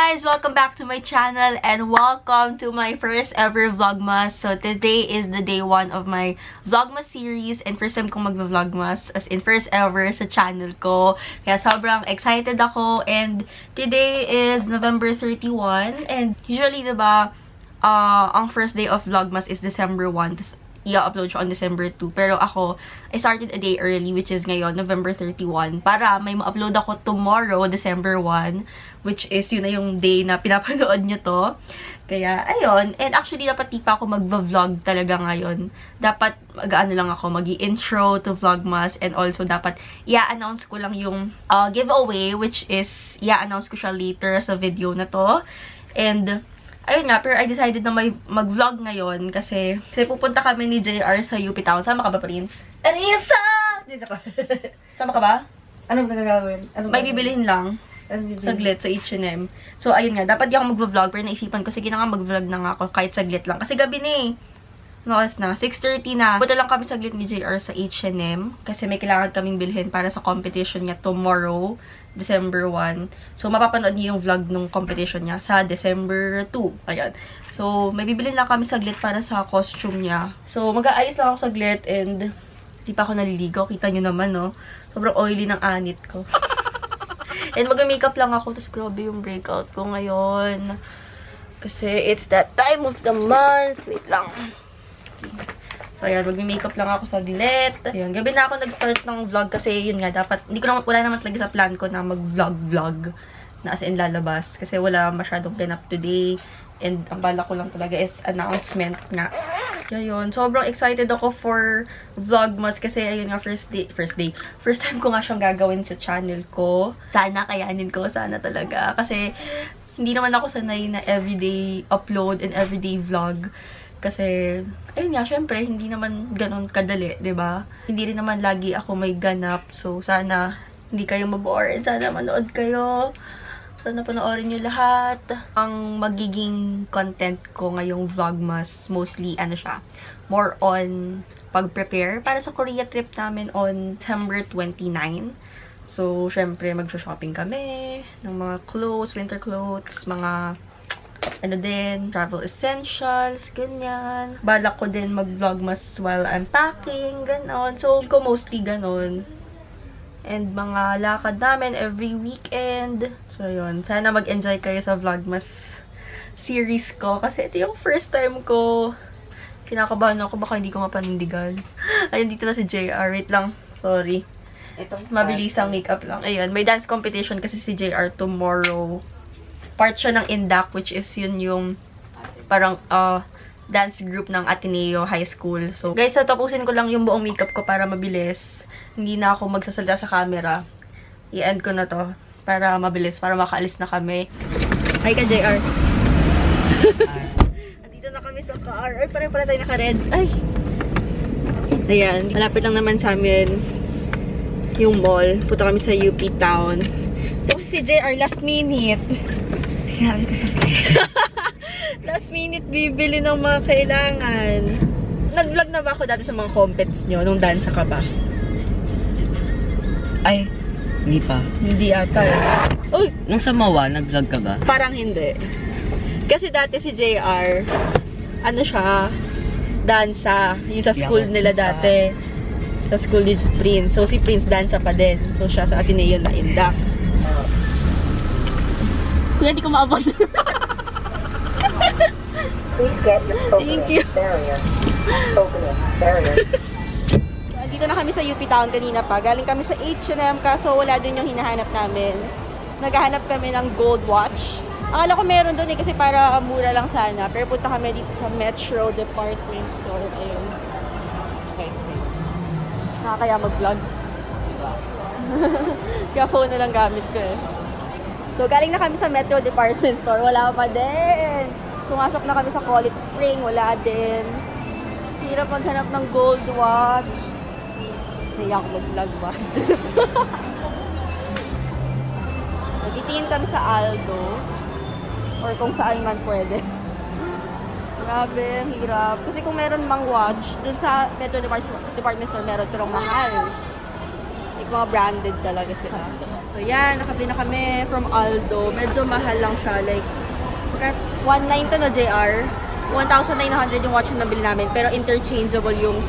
guys! Welcome back to my channel and welcome to my first ever vlogmas. So today is the day 1 of my vlogmas series and first time kong mag-vlogmas, as in first ever sa channel ko. Kaya sobrang excited ako and today is November 31 and usually diba ang first day of vlogmas is December 1. I-upload siya on December 2. Pero ako, I started a day early, which is ngayon, November 31. Para may ma-upload ako tomorrow, December 1. Which is, yun na yung day na pinapanood nyo to. Kaya, ayun. And actually, dapat di pa ako mag-vlog talaga ngayon. Dapat, mag-ano lang ako, mag-i-intro to Vlogmas. And also, dapat, i-announce ko lang yung giveaway, which is, i-announce ko siya later sa video na to. And, ayun nga, pero I decided na mag-vlog ngayon kasi pupunta kami ni JR sa UP Town. Sama ka ba, Prince? Anissa! Dito ka. Sama ka ba? Anong nagagawin? May bibilihin lang. Saglit sa H&M. So, ayun nga, dapat di ako mag-vlog pero naisipan ko, sige na nga mag-vlog na nga ako kahit saglit lang. Kasi gabi na eh. Noos na, 6:30 na. Punta lang kami saglit ni JR sa H&M kasi may kailangan kaming bilhin para sa competition niya tomorrow, December 1. So, mapapanood niyo yung vlog nung competition niya sa December 2. Ayan. So, may bibilin lang kami saglit para sa costume niya. So, mag-aayos lang ako saglit and di pa ako naliligo. Kita nyo naman, no? Sobrang oily ng anit ko. And mag-makeup lang ako. Tapos, grabe yung breakout ko ngayon. Kasi, it's that time of the month. Wait lang. So, ayan, mag-makeup lang ako saglit. Ayan, gabi na ako nag-start ng vlog kasi yun nga, dapat, wala naman talaga sa plan ko na mag-vlog na as in lalabas. Kasi wala masyadong ganap today. And ang bala ko lang talaga is announcement nga. Kaya yun, sobrang excited ako for vlogmas kasi ayun nga, first time ko nga siyang gagawin sa channel ko. Sana kayanin ko, sana talaga. Kasi hindi naman ako sanay na everyday upload and everyday vlog. Kasi, ayun nga, syempre, hindi naman ganon kadali, 'di ba? Hindi rin naman lagi ako may ganap. So, sana hindi kayo mabore. Sana manood kayo. Sana panoorin nyo lahat. Ang magiging content ko ngayong vlogmas, mostly, ano siya, more on pag-prepare para sa Korea trip namin on December 29. So, syempre, mag-shopping kami ng mga clothes, winter clothes, mga ano din, travel essentials, ganyan. Balak ko din mag-vlogmas while I'm packing, ganon. So, ko mostly ganon. And mga lakad namin every weekend. So, yun. Sana mag-enjoy kayo sa vlogmas series ko. Kasi ito yung first time ko. Kinakabahan ako, baka hindi ko mapanindigan. Ayun, dito na si JR. Wait lang. Sorry. Mabilis ang makeup lang. Ayun, may dance competition kasi si JR tomorrow. Part siya ng Indak, which is yun yung parang dance group ng Ateneo High School. So, guys, tapusin ko lang yung buong makeup ko para mabilis. Hindi na ako magsasalita sa camera. I-end ko na to para mabilis, para makaalis na kami. Hi ka, JR. Dito na kami sa car. Ay, parang pala tayo naka-red. Ay! Ayan, malapit lang naman sa amin yung mall. Punta kami sa UP Town. Tapos si JR, last minute. Sinabi ko sa last minute bibili ng mga kailangan. Nag-vlog na ba ako dati sa mga compets nyo nung dansa ka ba? Ay, hindi pa. Hindi ata eh. Uy! Nung sa Mawa, nag-vlog ka ba? Parang hindi. Kasi dati si JR, ano siya, dansa. Yung sa school nila dati. Sa school ni Prince. So si Prince dansa pa din. So siya sa Ateneo na Indak. Kuya, di ko maabot. Please get your opening barrier. Opening barrier. Dito na kami sa UP Town kanina pa. Galing kami sa H&M kaso wala din yung hinahanap namin. Naghahanap kami ng gold watch. Akala ko meron doon eh kasi para mura lang sana. Pero punta kami dito sa Metro Department Store. Ayun. Okay. Nakakaya mag-vlog. Kaya phone na lang gamit ko eh. So, galing na kami sa Metro Department Store. Wala pa din. Sumasok na kami sa College Spring. Wala din. Hirap maghanap ng gold watch. Naiyak ko mag-vlog ba? Nagtitingin kami sa Aldo. Or kung saan man pwede. Grabe, ang hirap. Kasi kung meron mang watch, dun sa Metro Department Store meron pero mahal. Like, mga branded talaga sila. So, yan. Nakabili na kami from Aldo. Medyo mahal lang siya. Like, 1.9 to na JR. 1,900 yung watch na nabili namin. Pero interchangeable yung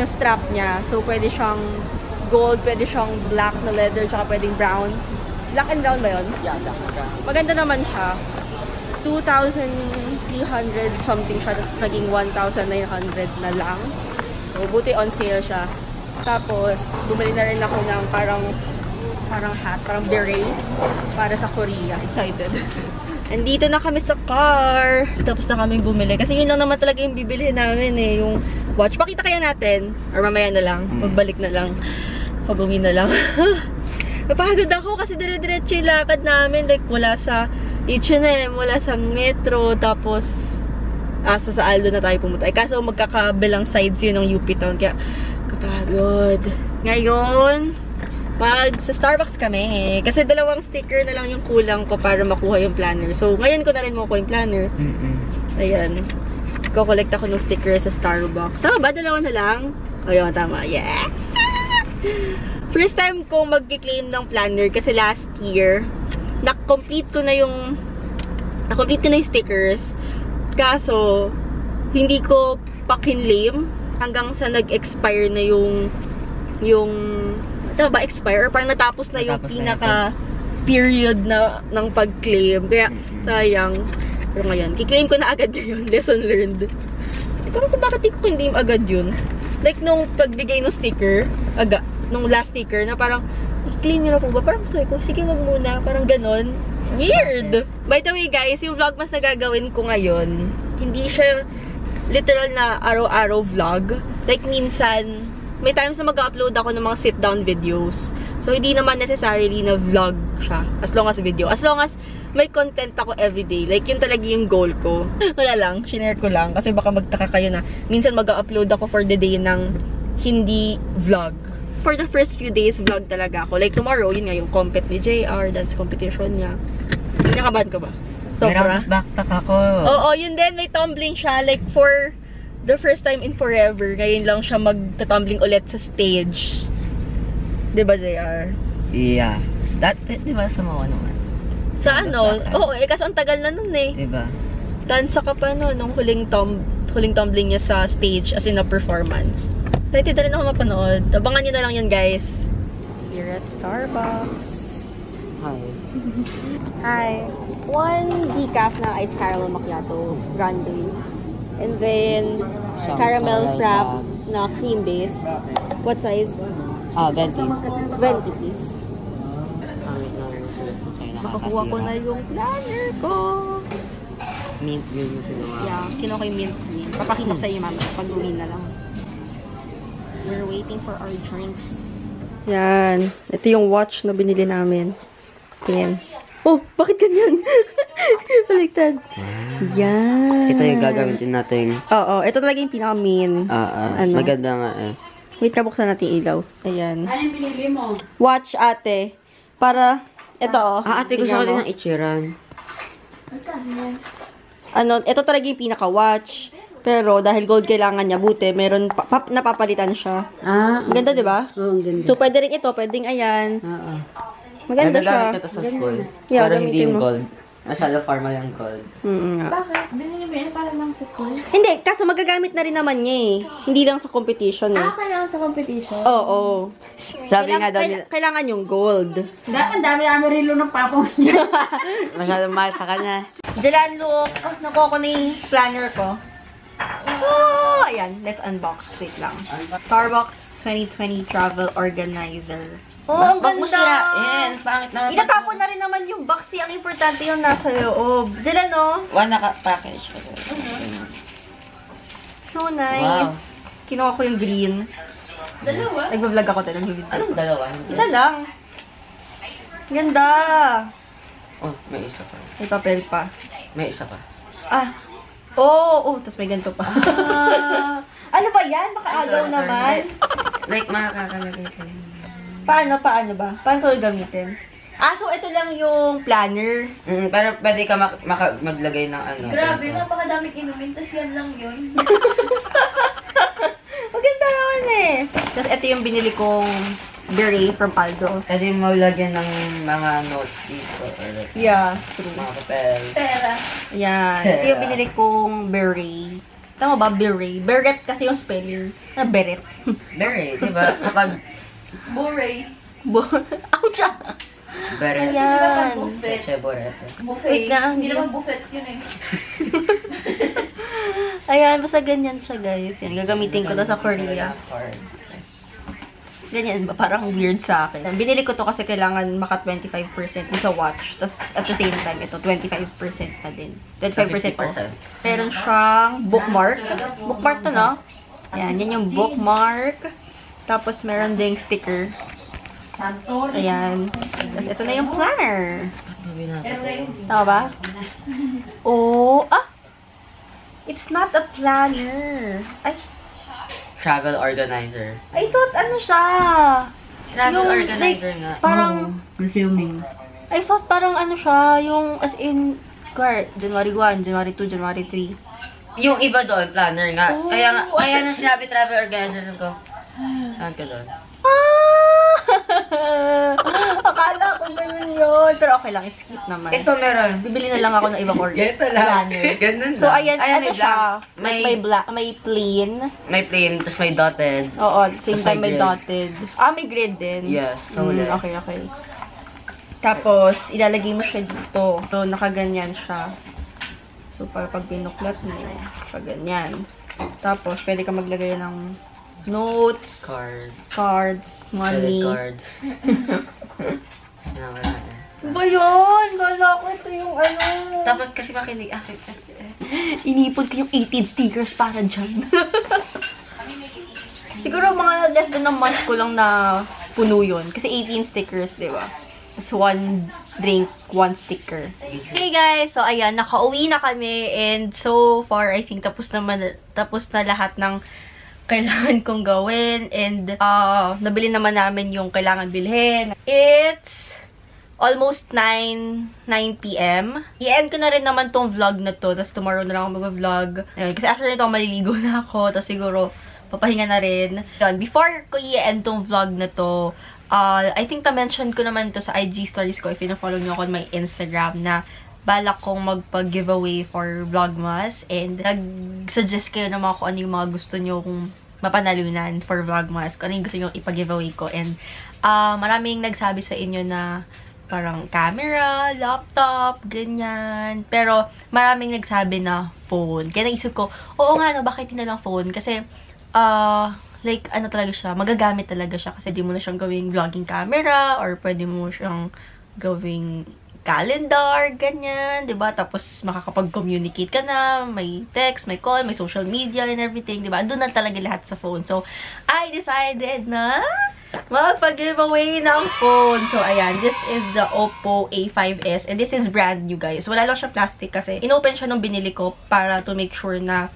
strap niya. So, pwede siyang gold, pwede siyang black na leather, tsaka pwedeng brown. Black and brown ba yun? Yeah, black. Maganda naman siya. 2,300 something siya. Tapos naging 1,900 na lang. So, buti on sale siya. Tapos, bumili na rin ako ng parang hat, parang beret para sa Korea. Excited. Andito na kami sa car. Tapos na kami bumili. Kasi yun lang naman talaga yung bibili namin eh. Yung watch. Pakita kaya natin. Or mamaya na lang. Pagbalik na lang. Pag-uwi na lang. Napagod ako kasi dire-diretso yung lakad namin. Like, wala sa H&M, wala sa Metro. Tapos, asa sa Aldo na tayo pumunta. Kaso magkakabilang sides yun ng UP Town. Kaya, kapagod. Ngayon, sa Starbucks kami. Kasi 2 sticker na lang yung kulang ko para makuha yung planner. So, ngayon ko na rin makuha yung planner. Ayan. Ko-collect ako ng sticker sa Starbucks. Tama ba? 2 na lang? Ayun, tama. Yeah! First time ko mag-claim ng planner kasi last year, na-complete ko na yung stickers. Kaso, hindi ko pa-kinlame hanggang sa nag-expire na yung ba expire? Or parang natapos na yung pinaka-period na ng pag-claim. Kaya, sayang. Pero ngayon, kiklaim ko na agad yun. Lesson learned. Ikaw ko bakit di ko kinlaim agad yun? Like, nung pagbigay ng sticker, nung last sticker, na parang, i-claim nyo na po ba? Parang sabi ko, sige wag muna. Parang ganon. Weird! By the way, guys, yung vlogmas na gagawin ko ngayon, hindi siya literal na araw-araw vlog. Like, minsan, may times na mag-upload ako ng mga sit-down videos. So, hindi naman necessarily na vlog siya. As long as video. As long as may content ako everyday. Like, yun talaga yung goal ko. Wala lang. Shinare ko lang. Kasi baka magtaka kayo na minsan mag-upload ako for the day ng hindi vlog. For the first few days, vlog talaga ako. Like, tomorrow, yun nga, yung compet ni JR, dance competition niya. Nakabahan ka ba? Meron backpack ako. Oo, yun din. May tumbling siya. Like, for the first time in forever, ngayon lang siya magtatumbling ulit sa stage. Diba, JR? Yeah. Diba sa mga naman? Sa ano? Oo, kasi ang tagal na nun eh. Diba? Dansa ka pa no, nung huling tumbling niya sa stage as in a performance. Dahil rin ako mapanood. Abangan nyo na lang yan, guys. Here at Starbucks. Hi. Hi. 1 decaf na iced caramel macchiato grande. And then, caramel frap na cream base. What size? 20. 20 please. Makakuha ko na yung planner ko. Mint green yung kinuha. Yeah, kinuha ko yung mint green. Papakita ko sa iyo, mama. Pag-uwi na lang. We're waiting for our drinks. Yan. Ito yung watch na binili namin. Tingin. Oh, bakit ganyan? Baliktad. Yan. Ito yung gagamitin natin. Oo, ito talaga yung pinaka-main. Ano? Maganda nga eh. Wait, nabuksan natin yung ilaw. Ayan. Anong pinili mo? Watch, ate. Para, ito oh. Ate, gusto ko din ng ichiran. Ano, ito talaga yung pinaka-watch. Pero, dahil gold kailangan niya, buti, meron, napapalitan siya. Ang ganda, di ba? Oo, ang ganda. So, pwede rin ito, pwedeng ayan. Maganda siya. Nagagamit ko ito sa school. Yeah, pero hindi yung mo. gold. Masyado formal yung gold. Nga. Bakit? Binili mo yan para lang sa school? Hindi, kaso magagamit na rin naman niya eh. Hindi lang sa competition eh. Kailangan sa competition? Oo. Sabi nga daw nila, Kailangan yung gold. Ang dami-dami rilo ng papa mo niya. masyado mahal sa kanya. Jalan look. Nakuha ko na yung planner ko. Oh, ayan. Let's unbox. Wait lang. Starbucks 2020 Travel Organizer. Oh, ang Wag mo ganda! sirain. Pangit naman. Itatapon na rin naman yung box. Ang importante yung nasa loob. Jalan, no? One naka-package ko. So nice. Wow. Kinuha ko yung green. Dalawa? Nagbablog ako tayo. Anong dalawa? Isa lang. Ganda. Oh, may isa pa. May papel pa. May isa pa. Oh, tapos may ganito pa. Ano ba yan? Baka agaw Sorry. naman. Like, makakalagay ko. Paano ba? Paano ko gamitin? So ito lang yung planner. Pero pwede ka maglagay ng ano. Grabe, napakadaming inumin, tas yan lang yun. Maganda naman eh. Tapos ito yung binili kong beret from Aldo. Pwede mo lagyan ng mga notes dito. Or like, Yeah, true. mga papel. Pera. Yan. Ito yung binili kong beret. Tama ba? Beret. Beret kasi yung spelling. Beret. Beret, di ba? Kapag Buffet. Ouch! beret. Kasi di ba pag buffet? Che, boret. Buffet. Wait na, Hindi hindi. naman buffet yun eh. Ayan, basta ganyan siya, guys. Yan, gagamitin ko to sa Korea. Ganyan ba? Parang weird sa akin. Binili ko to kasi kailangan maka 25% sa watch. Tapos, at the same time, ito, 25% pa din. 25% off. Meron siyang bookmark. Bookmark to, no? Yan, yan yung bookmark. Tapos, meron ding sticker. Ayan. Tapos, ito na yung planner. Tama ba? Oh, it's not a planner. Travel organizer. I thought ano siya? Travel Yung, organizer nga. Parang, Filming. I thought parang ano siya, yung as in, January 1, January 2, January 3. Yung iba doon, planner nga. Oh. Kaya nung sinabi travel organizer ko, saan ka doon? Akala ko ganun yun. Pero okay lang, it's cute naman. Ito meron. Bibili na lang ako ng ibang order. Ganito lang. Ganun So, ayan, ano may siya? black. May black, may plain. May plain, tapos may dotted. Oo, same Tas time may may grid. dotted. May grid din. Yes, so Okay, okay. Tapos, ilalagay mo siya dito. So, nakaganyan siya. So, para pag binuklat mo, pag ganyan. Tapos, pwede ka maglagay ng notes, cards, money. Credit card. Ba yun? Kala ko ito yung ano. Dapat kasi makinig. Inipon ko yung 18 stickers para dyan. Siguro mga less than a month ko lang na puno yun. Kasi 18 stickers, di ba? Tapos 1 drink, 1 sticker. Hey guys! So ayan, nakauwi na kami. And so far, I think tapos na lahat ng kailangan kong gawin. And nabili naman namin yung kailangan bilhin. It's almost 9 p.m. I-end ko na rin naman tong vlog na to. Tapos tomorrow na lang ako mag-vlog. Kasi after nito, maliligo na ako. Tapos siguro, papahinga na rin. Yun, before ko i-end tong vlog na to, I think na-mention ko naman to sa IG stories ko if ina-follow nyo ako on my Instagram na balak kong magpag-giveaway for Vlogmas. And nag-suggest kayo naman kung ano yung mga gusto nyo kung mapanalunan for Vlogmas. Kung ano yung gusto nyo ipag-giveaway ko. And maraming nagsabi sa inyo na parang camera, laptop, ganyan. Pero maraming nagsabi na phone. Kaya naisip ko, oo nga no, bakit hindi na lang phone? Kasi, like, ano talaga siya, magagamit talaga siya. Kasi di mo na siyang gawing vlogging camera or pwede mo siyang gawing calendar, ganyan, diba? Tapos makakapag-communicate ka na, may text, may call, may social media and everything, diba? Doon na talaga lahat sa phone. So, I decided na magpag-giveaway ng phone. So, ayan. This is the Oppo A5s. And this is brand new, guys. Wala lang siya plastic kasi inopen siya nung binili ko para to make sure na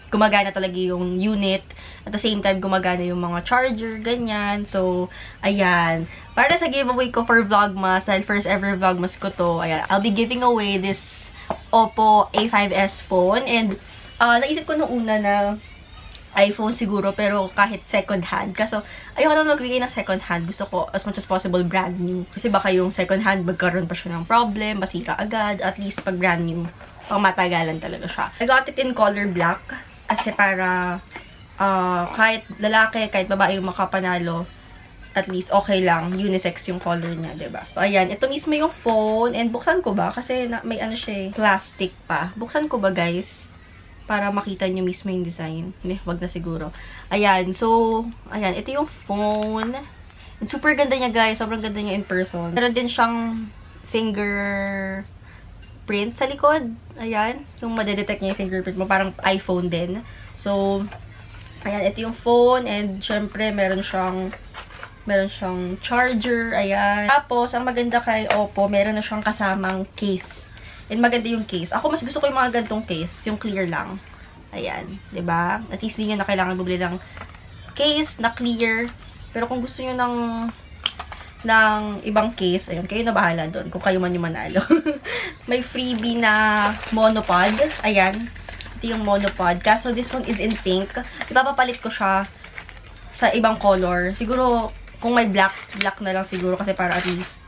gumagana talaga yung unit. At the same time, gumagana yung mga charger, ganyan. So, ayan. Para sa giveaway ko for Vlogmas, dahil first ever Vlogmas ko to, ayan. I'll be giving away this Oppo A5s phone. And, naisip ko nung una na iPhone siguro, pero kahit second hand. Kaso, ayoko lang magbigay ng second hand. Gusto ko, as much as possible, brand new. Kasi baka yung second hand, magkaroon pa siya ng problem, masira agad. At least, pag brand new, pang matagalan talaga siya. I got it in color black. Kasi para, kahit lalaki, kahit babae yung makapanalo, at least okay lang. Unisex yung color niya, diba? So, ayan. Ito mismo yung phone. And buksan ko ba? Kasi may ano siya, plastic pa. Buksan ko ba, guys? Para makita nyo mismo yung design. Hindi, wag na siguro. Ayan. So, ayan. Ito yung phone. And super ganda niya, guys. Sobrang ganda niya in person. Meron din siyang fingerprint sa likod. Ayan. Yung madedetect niya yung fingerprint mo. Parang iPhone din. So, ayan. Ito yung phone. And, syempre, meron siyang charger. Ayan. Tapos, ang maganda kay Oppo, meron na siyang kasamang case. And maganda yung case. Ako, mas gusto ko yung mga gantong case. Yung clear lang. Ayan. Diba? At least hindi nyo na kailangan bumili ng case na clear. Pero kung gusto nyo ng ibang case, ayun, kayo na bahala doon. Kung kayo man yung manalo. May freebie na monopod. Ayan. Ito yung monopod. Kaso this one is in pink. Ipapapalit ko siya sa ibang color. Siguro, kung may black na lang siguro kasi para at least,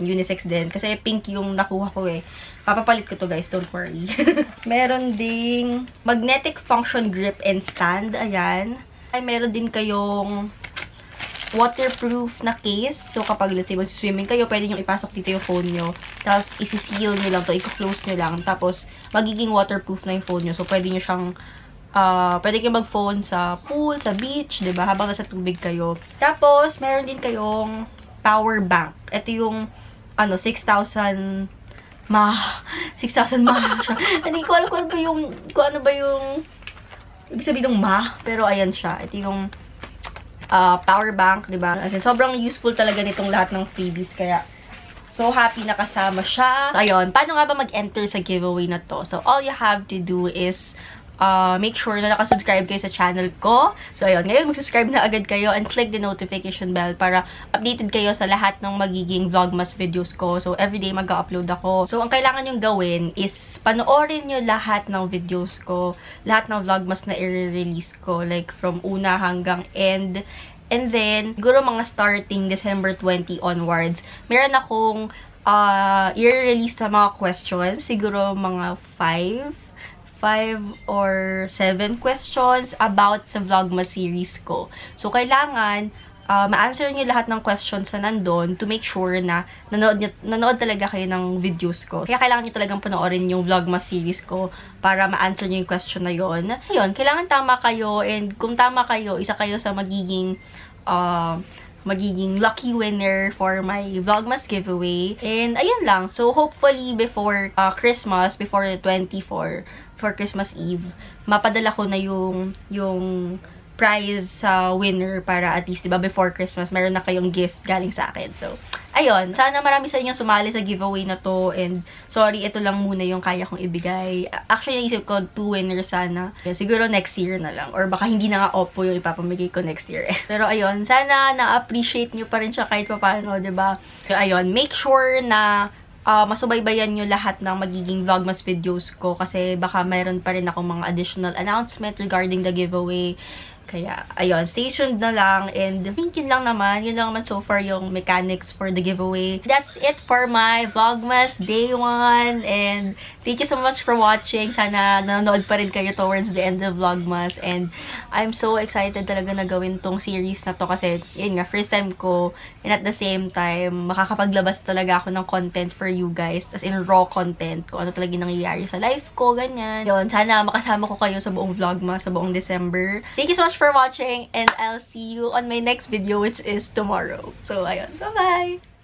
unisex din. Kasi pink yung nakuha ko eh. Papapalit ko to guys, don't worry. Meron ding magnetic function grip and stand. Ayan. Ay, meron din kayong waterproof na case. So, kapag let's say mag-swimming kayo, pwede nyo ipasok dito yung phone nyo. Tapos, isi-seal nyo lang to, i-close nyo lang. Tapos, magiging waterproof na yung phone nyo. So, pwede nyo siyang, pwede kayo mag-phone sa pool, sa beach, diba? Habang nasa tubig kayo. Tapos, meron din kayong power bank. Ito yung, 6,000 mAh. Hindi ko alam kung ano ba yung, ibig sabihin ng mAh. Pero, ayan siya. Ito yung, power bank, diba? As in, sobrang useful talaga nitong lahat ng freebies, kaya so happy na kasama siya. So, ayun, paano nga ba mag-enter sa giveaway na to? So, all you have to do is make sure na nakasubscribe kayo sa channel ko. So, ayun, ngayon mag-subscribe na agad kayo and click the notification bell para updated kayo sa lahat ng magiging vlogmas videos ko. So, everyday mag-upload ako. So, ang kailangan nyong gawin is panoorin nyo lahat ng videos ko, lahat ng vlogmas na i-release ko, like from una hanggang end. And then, siguro mga starting December 20 onwards, meron akong i-release na mga questions. Siguro mga 5 or 7 questions about sa vlogmas series ko. So, kailangan ma-answer nyo lahat ng questions na nandun to make sure na nanood talaga kayo ng videos ko. Kaya kailangan nyo talagang panoorin yung vlogmas series ko para ma-answer nyo yung question na yon. Ayun, kailangan tama kayo, and kung tama kayo, isa kayo sa magiging lucky winner for my vlogmas giveaway. And ayun lang. So, hopefully before Christmas, before 24, for Christmas Eve, mapadala ko na yung prize sa winner para at least, diba, before Christmas, meron na kayong gift galing sa akin. So, ayun. Sana marami sa inyo sumali sa giveaway na to. And, sorry, ito lang muna yung kaya kong ibigay. Actually, naisip ko 2 winners sana. Siguro next year na lang. Or baka hindi na nga Oppo yung ipapamigay ko next year eh. Pero, ayun. Sana na-appreciate nyo pa rin siya kahit pa paano, diba? So, ayun. Make sure na masubaybayan nyo lahat ng magiging vlogmas videos ko kasi baka mayroon pa rin akong mga additional announcement regarding the giveaway. Kaya, ayun, stay tuned na lang. And, I think yun lang naman so far yung mechanics for the giveaway. That's it for my Vlogmas Day 1. And, thank you so much for watching. Sana nanonood pa rin kayo towards the end of Vlogmas. And, I'm so excited talaga na gawin tong series na to kasi, yun nga, first time ko. And at the same time, makakapaglabas talaga ako ng content for you guys. As in, raw content. Kung ano talaga nangyayari sa life ko, ganyan. Yun, sana makasama ko kayo sa buong Vlogmas, sa buong December. Thank you so much for watching, and I'll see you on my next video, which is tomorrow. So, ayun. Bye-bye!